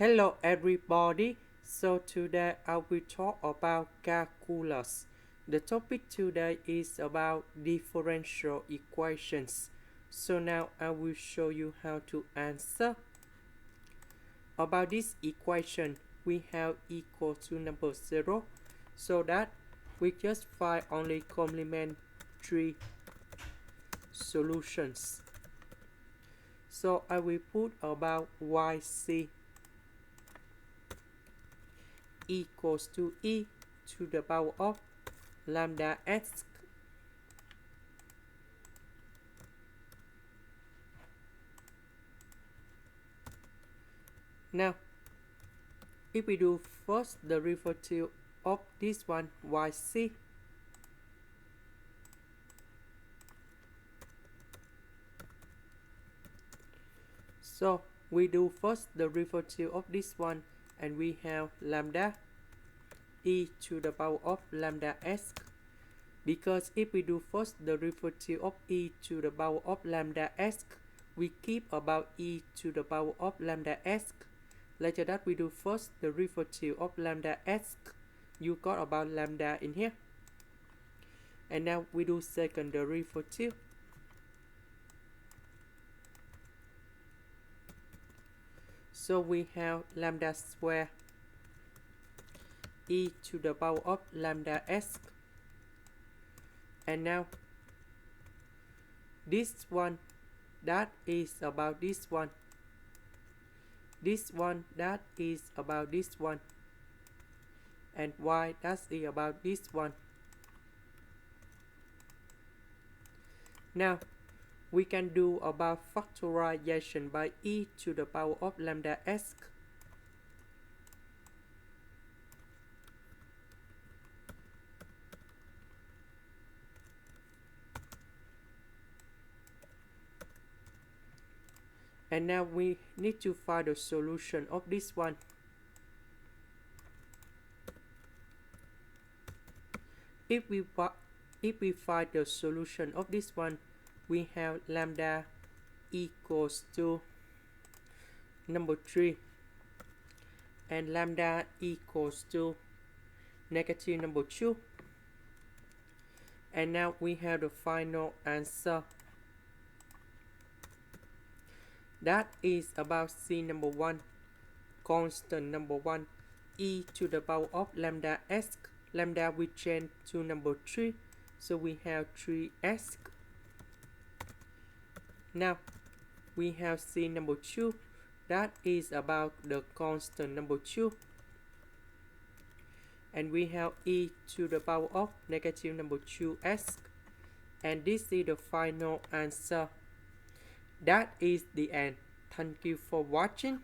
Hello everybody, so today I will talk about calculus. The topic today is about differential equations. So now I will show you how to answer. About this equation, we have equal to number 0, so that we just find only complementary solutions. So I will put about yc equals to e to the power of lambda x. Now, if we do first the derivative of this one, yc, so we do first the derivative of this one, and we have lambda e to the power of lambda s. Because if we do first the derivative of e to the power of lambda s, we keep about e to the power of lambda s. Later that we do first the derivative of lambda s, you got about lambda in here. And now we do second derivative. So we have lambda square e to the power of lambda s. And now this one that is about this one. This one that is about this one. And y that is about this one. Now we can do about factorization by e to the power of lambda s. And now we need to find the solution of this one. If we find the solution of this one, we have lambda equals to number 3 and lambda equals to negative number 2. And now we have the final answer. That is about C number 1, constant number 1, e to the power of lambda s. Lambda we change to number 3, so we have 3s. Now we have C number 2, that is about the constant number 2. And we have e to the power of negative number 2s. And this is the final answer. That is the end. Thank you for watching.